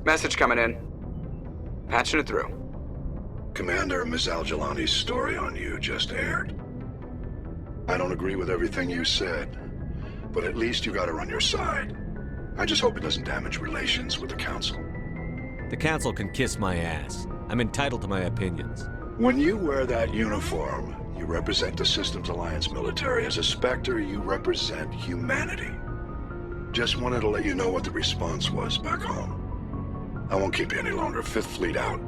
Message coming in. Patching it through. Commander, Ms. Al-Jalani's story on you just aired. I don't agree with everything you said, but at least you got her on your side. I just hope it doesn't damage relations with the Council. The Council can kiss my ass. I'm entitled to my opinions. When you wear that uniform, you represent the Systems Alliance military. As a Spectre, you represent humanity. Just wanted to let you know what the response was back home. I won't keep you any longer. Fifth Fleet out.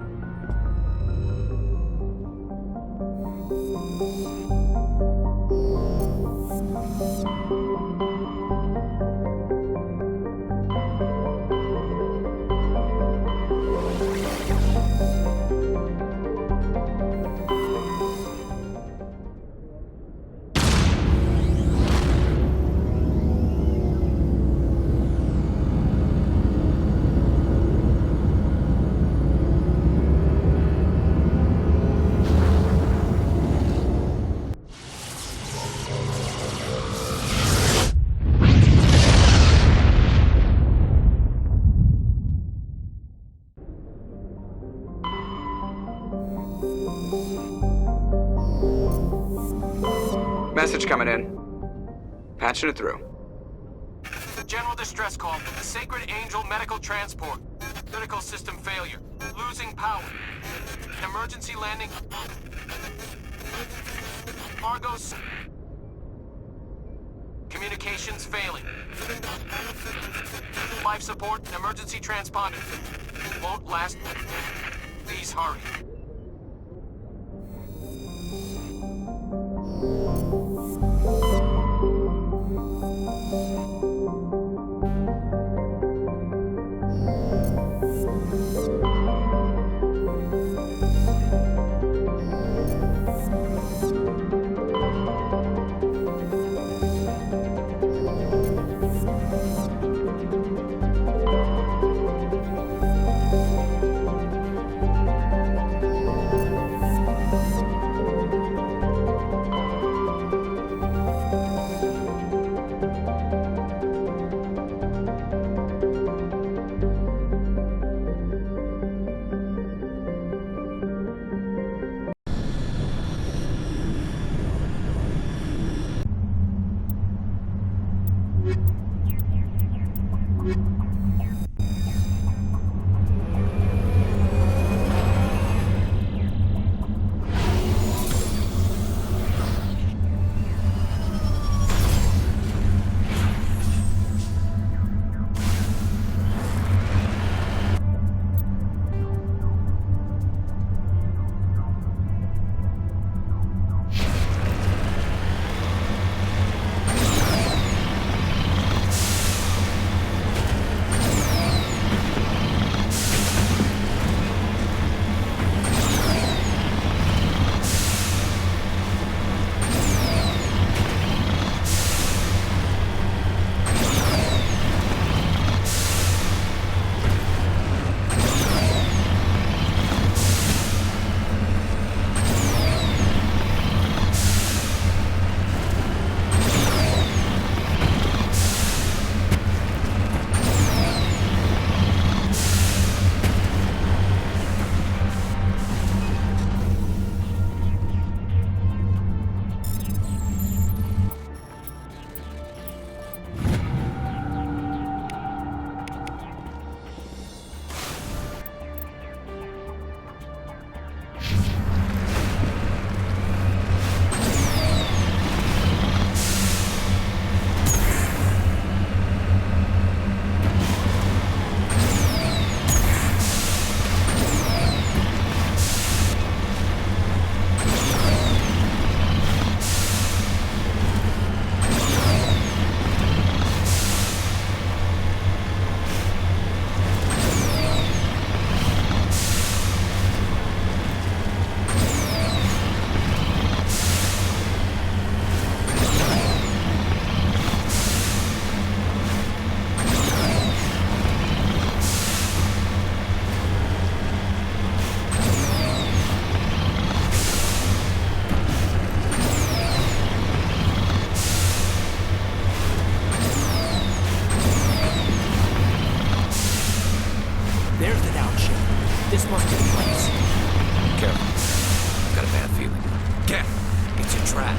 Message coming in. Patching it through. General distress call from the Sacred Angel Medical Transport. Critical system failure. Losing power. Emergency landing. Argos. Communications failing. Life support and emergency transponder. Won't last. Please hurry. There's the downship. This must be the place. Careful. I've got a bad feeling. Get! It's a trap.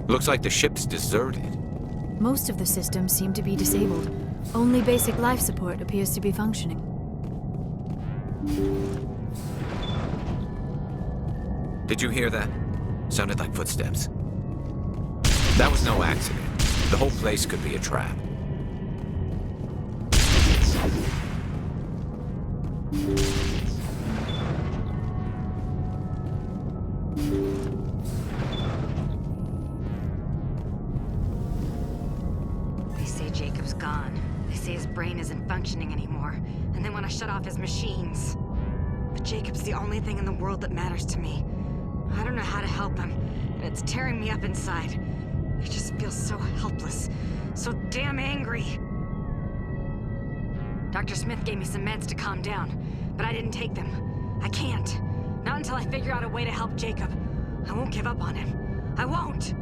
Looks like the ship's deserted. Most of the systems seem to be disabled. Only basic life support appears to be functioning. Did you hear that? Sounded like footsteps. That was no accident. The whole place could be a trap. They say Jacob's gone. They say his brain isn't functioning anymore, and they want to shut off his machines. But Jacob's the only thing in the world that matters to me. I don't know how to help him, and it's tearing me up inside. I just feel so helpless, so damn angry. Dr. Smith gave me some meds to calm down, but I didn't take them. I can't. Not until I figure out a way to help Jacob. I won't give up on him. I won't!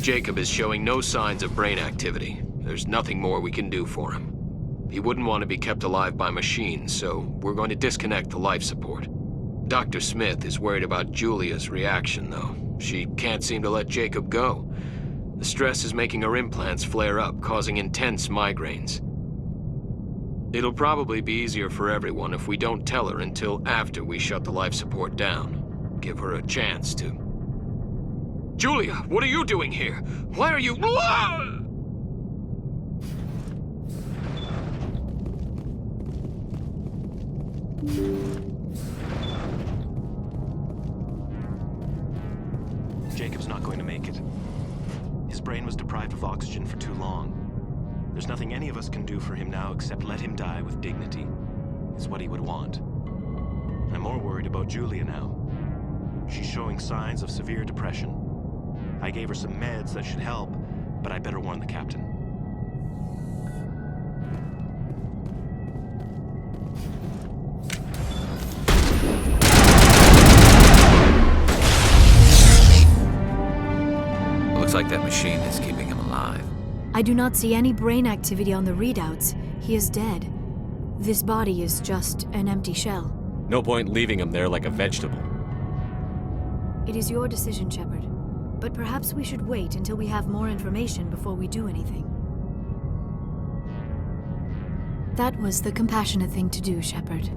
Jacob is showing no signs of brain activity. There's nothing more we can do for him. He wouldn't want to be kept alive by machines, so we're going to disconnect the life support. Dr. Smith is worried about Julia's reaction, though. She can't seem to let Jacob go. The stress is making her implants flare up, causing intense migraines. It'll probably be easier for everyone if we don't tell her until after we shut the life support down. Give her a chance to... Julia, what are you doing here? Why are you... Jacob's not going to make it. His brain was deprived of oxygen for too long. There's nothing any of us can do for him now except let him die with dignity. Is what he would want. I'm more worried about Julia now. She's showing signs of severe depression. I gave her some meds that should help, but I better warn the captain. that machine is keeping him alive. I do not see any brain activity on the readouts. He is dead. This body is just an empty shell. No point leaving him there like a vegetable. It is your decision, Shepard. But perhaps we should wait until we have more information before we do anything. That was the compassionate thing to do, Shepard.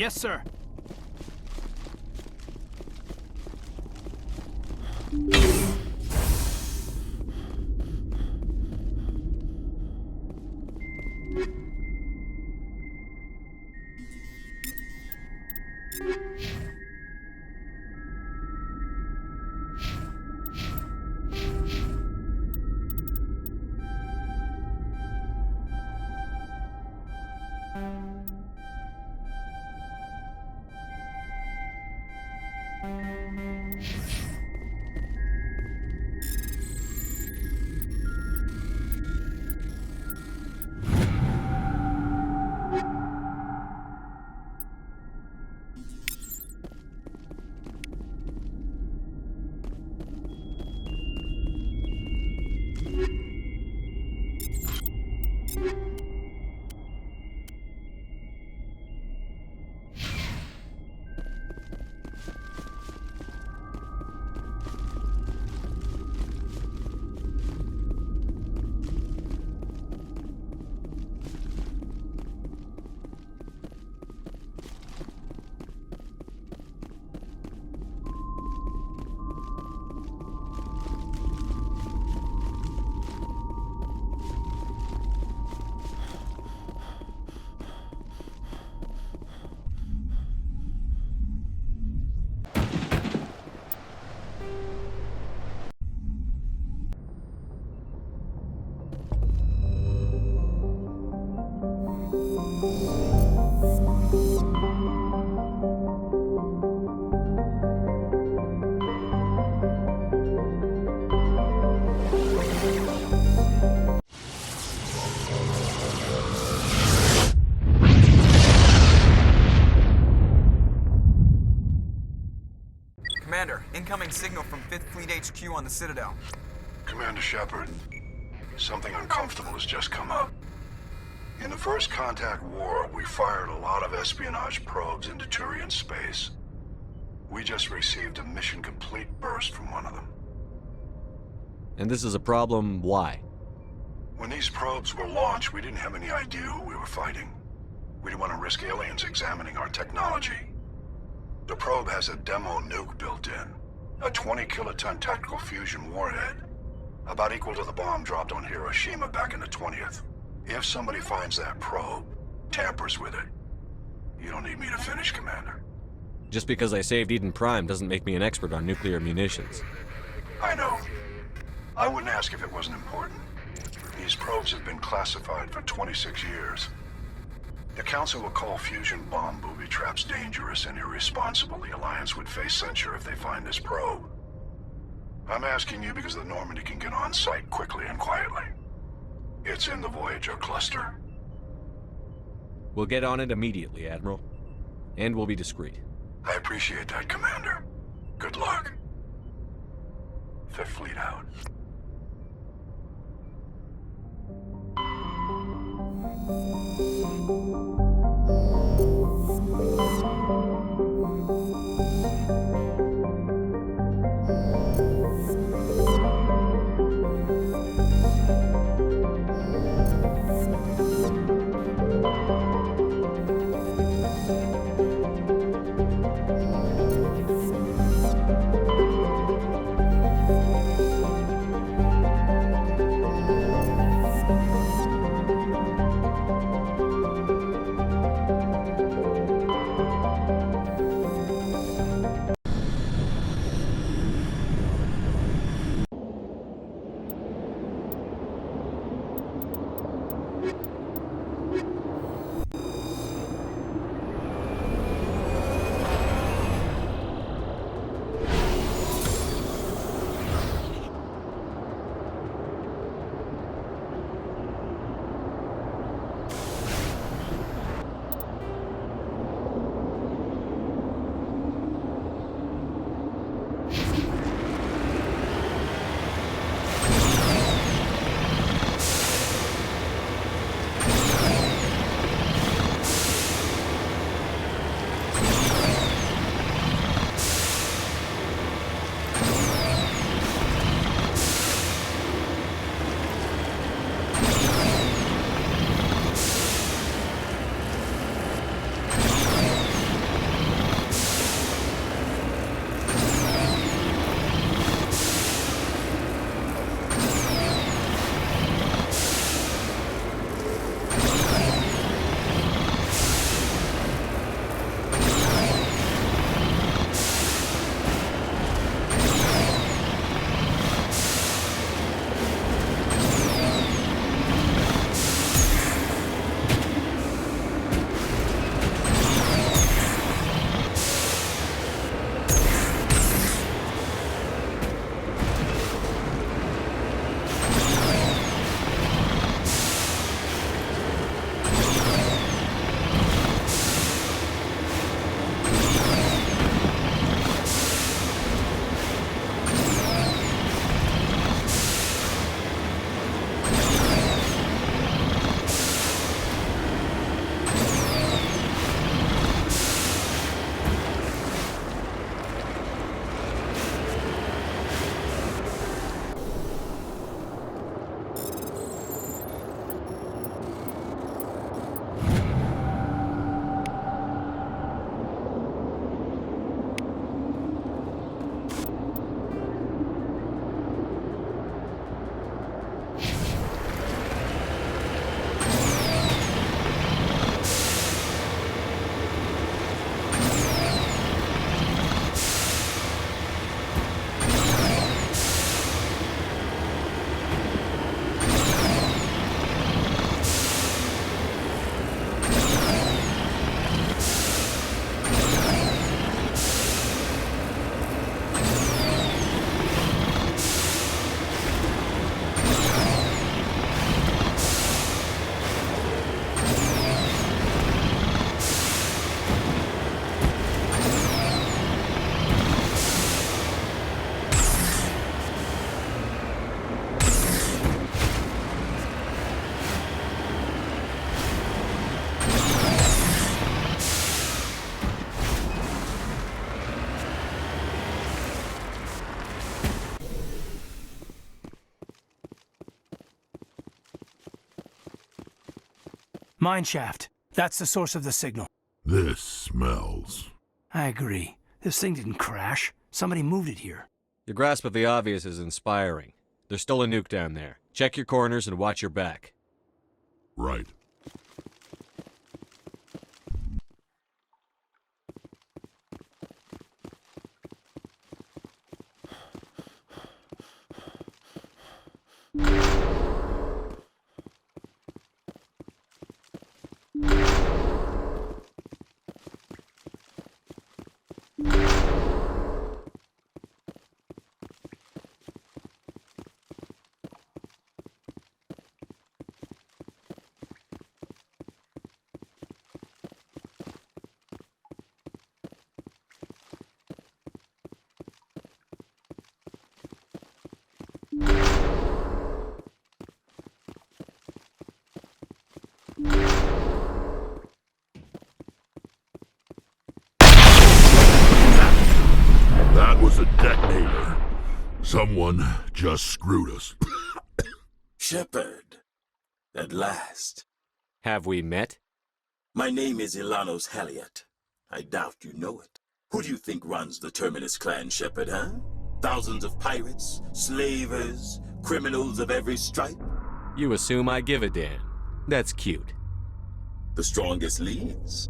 Yes, sir. Commander, incoming signal from 5th Fleet HQ on the Citadel. Commander Shepard, something uncomfortable has just come up. In the First Contact War, we fired a lot of espionage probes into Turian space. We just received a mission complete burst from one of them. And this is a problem, why? When these probes were launched, we didn't have any idea who we were fighting. We didn't want to risk aliens examining our technology. The probe has a demo nuke built in. A 20-kiloton tactical fusion warhead. About equal to the bomb dropped on Hiroshima back in the 20th. If somebody finds that probe, tampers with it, you don't need me to finish, Commander. Just because I saved Eden Prime doesn't make me an expert on nuclear munitions. I know. I wouldn't ask if it wasn't important. These probes have been classified for 26 years. The Council will call fusion bomb booby traps dangerous and irresponsible. The Alliance would face censure if they find this probe. I'm asking you because the Normandy can get on site quickly and quietly. It's in the Voyager cluster. We'll get on it immediately, Admiral. And we'll be discreet. I appreciate that, Commander. Good luck. Fifth Fleet out. Mineshaft. That's the source of the signal. This smells. I agree. This thing didn't crash. Somebody moved it here. Your grasp of the obvious is inspiring. There's still a nuke down there. Check your corners and watch your back. Right. That was a detonator. Someone just screwed us. Shepard, at last. Have we met? My name is Ilanos Halliot. I doubt you know it. Who do you think runs the Terminus clan, Shepard, huh? Thousands of pirates, slavers, criminals of every stripe? You assume I give a damn. That's cute. The strongest leads.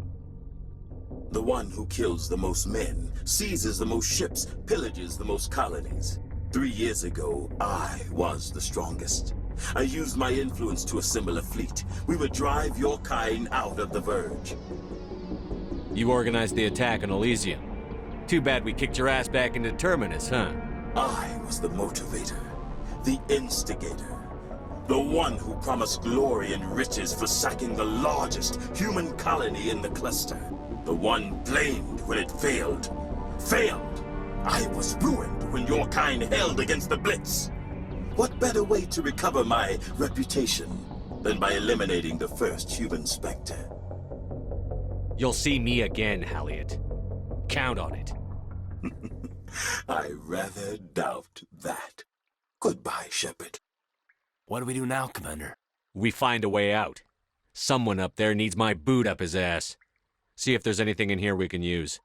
The one who kills the most men, seizes the most ships, pillages the most colonies. 3 years ago, I was the strongest. I used my influence to assemble a fleet. We would drive your kind out of the Verge. You organized the attack on Elysium. Too bad we kicked your ass back into Terminus, huh? I was the motivator, the instigator, the one who promised glory and riches for sacking the largest human colony in the cluster. The one blamed when it failed. Failed! I was ruined when your kind held against the Blitz. What better way to recover my reputation than by eliminating the first human Spectre? You'll see me again, Halliot. Count on it. I rather doubt that. Goodbye, Shepard. What do we do now, Commander? We find a way out. Someone up there needs my boot up his ass. See if there's anything in here we can use.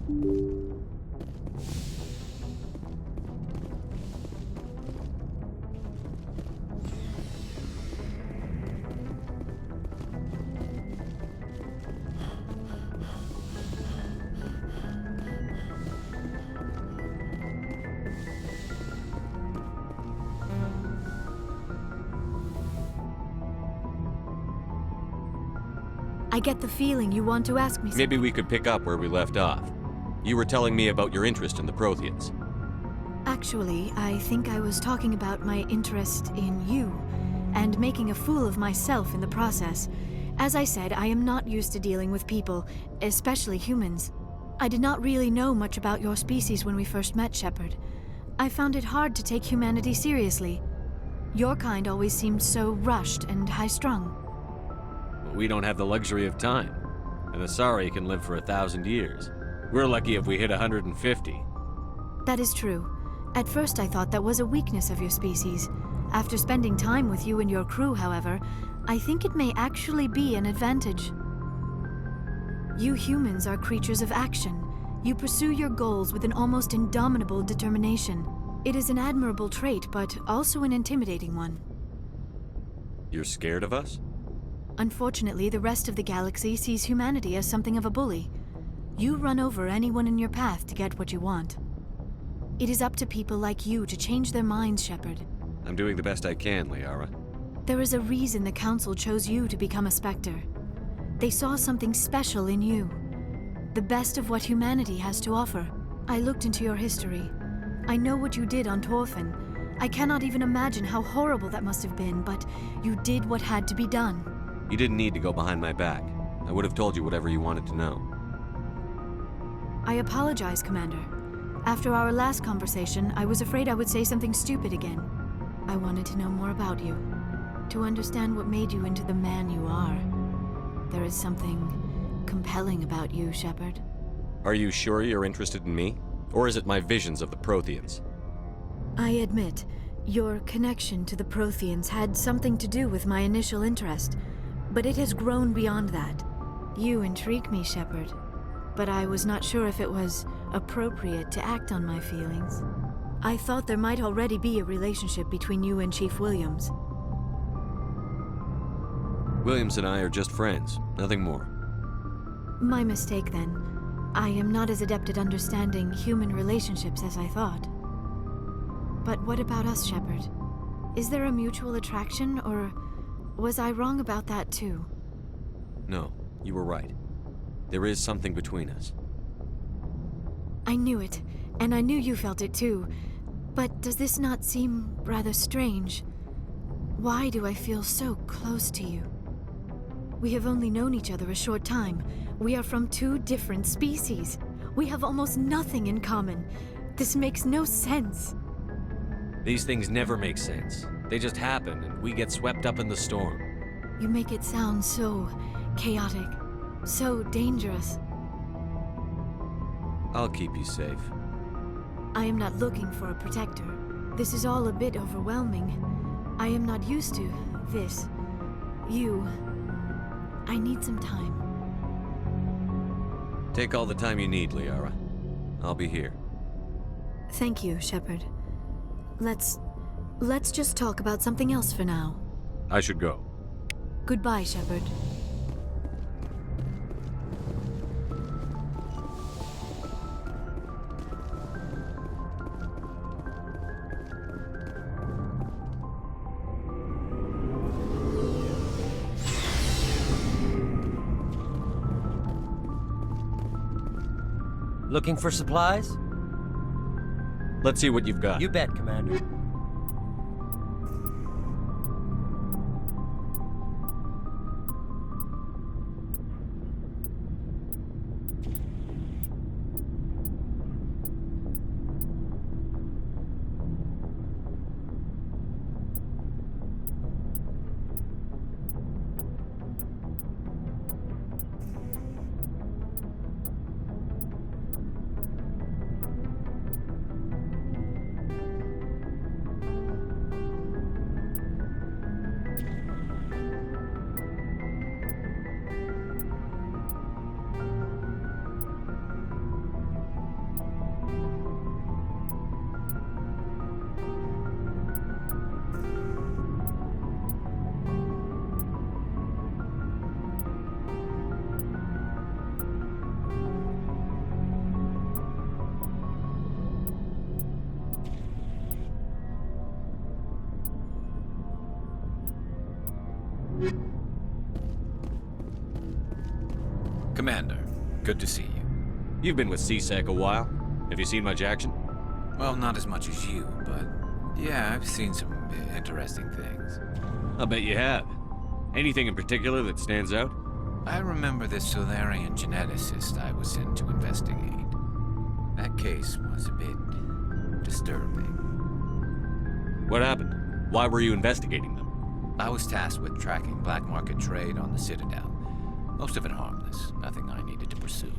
I get the feeling you want to ask me something. Maybe we could pick up where we left off. You were telling me about your interest in the Protheans. Actually, I think I was talking about my interest in you, and making a fool of myself in the process. As I said, I am not used to dealing with people, especially humans. I did not really know much about your species when we first met, Shepard. I found it hard to take humanity seriously. Your kind always seemed so rushed and high-strung. We don't have the luxury of time. An Asari can live for 1,000 years. We're lucky if we hit 150. That is true. At first I thought that was a weakness of your species. After spending time with you and your crew, however, I think it may actually be an advantage. You humans are creatures of action. You pursue your goals with an almost indomitable determination. It is an admirable trait, but also an intimidating one. You're scared of us? Unfortunately, the rest of the galaxy sees humanity as something of a bully. You run over anyone in your path to get what you want. It is up to people like you to change their minds, Shepard. I'm doing the best I can, Liara. There is a reason the Council chose you to become a Spectre. They saw something special in you. The best of what humanity has to offer. I looked into your history. I know what you did on Torfin. I cannot even imagine how horrible that must have been, but you did what had to be done. You didn't need to go behind my back. I would have told you whatever you wanted to know. I apologize, Commander. After our last conversation, I was afraid I would say something stupid again. I wanted to know more about you, to understand what made you into the man you are. There is something compelling about you, Shepard. Are you sure you're interested in me? Or is it my visions of the Protheans? I admit, your connection to the Protheans had something to do with my initial interest, but it has grown beyond that. You intrigue me, Shepard, but I was not sure if it was appropriate to act on my feelings. I thought there might already be a relationship between you and Chief Williams. Williams and I are just friends, nothing more. My mistake, then. I am not as adept at understanding human relationships as I thought. But what about us, Shepard? Is there a mutual attraction, or was I wrong about that too? No, you were right. There is something between us. I knew it, and I knew you felt it too. But does this not seem rather strange? Why do I feel so close to you? We have only known each other a short time. We are from two different species. We have almost nothing in common. This makes no sense. These things never make sense. They just happen, and we get swept up in the storm. You make it sound so chaotic, so dangerous. I'll keep you safe. I am not looking for a protector. This is all a bit overwhelming. I am not used to this. You. I need some time. Take all the time you need, Liara. I'll be here. Thank you, Shepard. Let's just talk about something else for now. I should go. Goodbye, Shepard. Looking for supplies? Let's see what you've got. You bet, Commander. Commander, good to see you. You've been with CSEC a while. Have you seen much action? Well, not as much as you, but yeah, I've seen some interesting things. I'll bet you have. Anything in particular that stands out? I remember this Solarian geneticist I was sent to investigate. That case was a bit disturbing. What happened? Why were you investigating them? I was tasked with tracking black market trade on the Citadel. Most of it harmless, nothing I needed to pursue.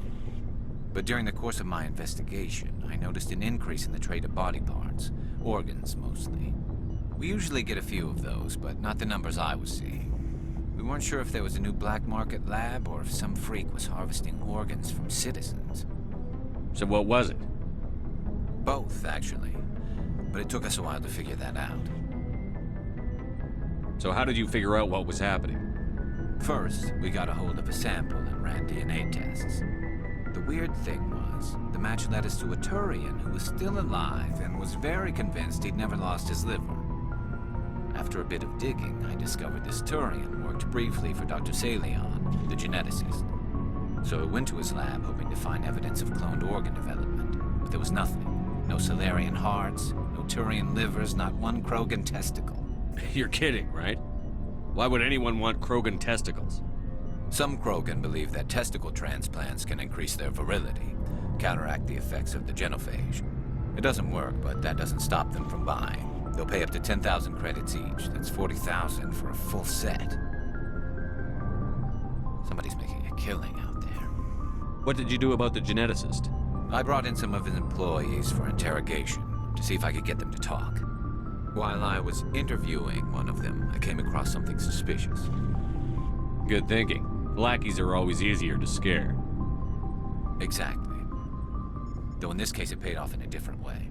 But during the course of my investigation, I noticed an increase in the trade of body parts, organs mostly. We usually get a few of those, but not the numbers I was seeing. We weren't sure if there was a new black market lab or if some freak was harvesting organs from citizens. So what was it? Both, actually. But it took us a while to figure that out. So how did you figure out what was happening? First, we got a hold of a sample and ran DNA tests. The weird thing was, the match led us to a Turian who was still alive and was very convinced he'd never lost his liver. After a bit of digging, I discovered this Turian worked briefly for Dr. Salion, the geneticist. So I went to his lab hoping to find evidence of cloned organ development, but there was nothing. No Solarian hearts, no Turian livers, not one Krogan testicle. You're kidding, right? Why would anyone want Krogan testicles? Some Krogan believe that testicle transplants can increase their virility, counteract the effects of the genophage. It doesn't work, but that doesn't stop them from buying. They'll pay up to 10,000 credits each. That's 40,000 for a full set. Somebody's making a killing out there. What did you do about the geneticist? I brought in some of his employees for interrogation, to see if I could get them to talk. While I was interviewing one of them, I came across something suspicious. Good thinking. Lackeys are always easier to scare. Exactly. Though in this case it paid off in a different way.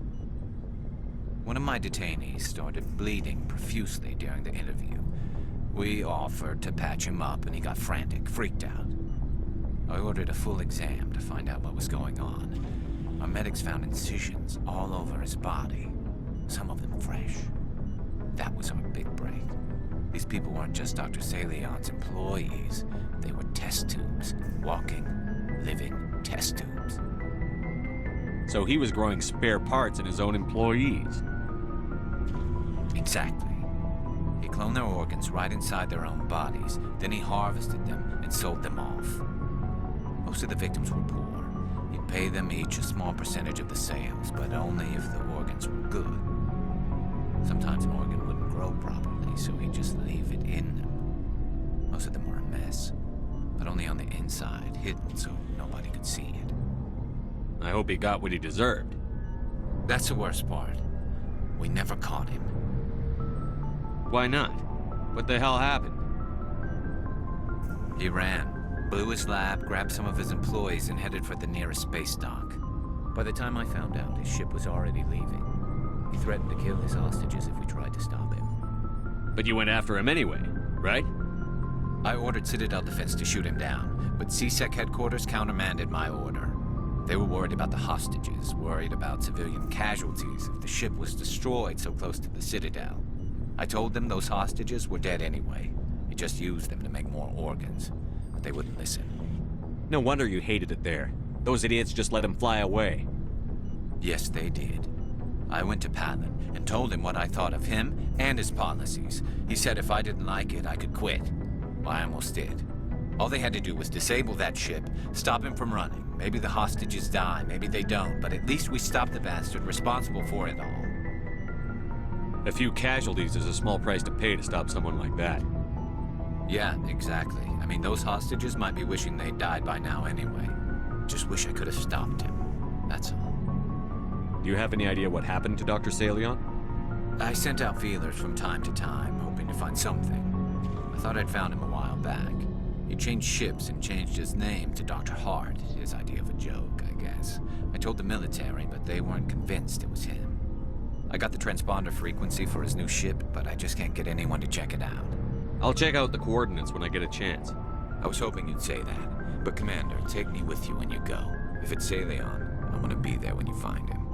One of my detainees started bleeding profusely during the interview. We offered to patch him up and he got frantic, freaked out. I ordered a full exam to find out what was going on. Our medics found incisions all over his body, some of them fresh. That was our big break. These people weren't just Dr. Salion's employees. They were test tubes. Walking, living test tubes. So he was growing spare parts in his own employees. Exactly. He cloned their organs right inside their own bodies. Then he harvested them and sold them off. Most of the victims were poor. He'd pay them each a small percentage of the sales, but only if the organs were good. Sometimes an organ wouldn't grow properly, so he'd just leave it in them. Most of them were a mess, but only on the inside, hidden so nobody could see it. I hope he got what he deserved. That's the worst part. We never caught him. Why not? What the hell happened? He ran, blew his lab, grabbed some of his employees, and headed for the nearest space dock. By the time I found out, his ship was already leaving. He threatened to kill his hostages if we tried to stop him. But you went after him anyway, right? I ordered Citadel Defense to shoot him down, but CSEC headquarters countermanded my order. They were worried about the hostages, worried about civilian casualties if the ship was destroyed so close to the Citadel. I told them those hostages were dead anyway. He just used them to make more organs, but they wouldn't listen. No wonder you hated it there. Those idiots just let him fly away. Yes, they did. I went to Palin and told him what I thought of him and his policies. He said if I didn't like it, I could quit. Well, I almost did. All they had to do was disable that ship, stop him from running. Maybe the hostages die, maybe they don't, but at least we stopped the bastard responsible for it all. A few casualties is a small price to pay to stop someone like that. Yeah, exactly. I mean, those hostages might be wishing they'd died by now anyway. Just wish I could have stopped him. That's all. Do you have any idea what happened to Dr. Salion? I sent out feelers from time to time, hoping to find something. I thought I'd found him a while back. He changed ships and changed his name to Dr. Hart, his idea of a joke, I guess. I told the military, but they weren't convinced it was him. I got the transponder frequency for his new ship, but I just can't get anyone to check it out. I'll check out the coordinates when I get a chance. I was hoping you'd say that. But Commander, take me with you when you go. If it's Salion, I want to be there when you find him.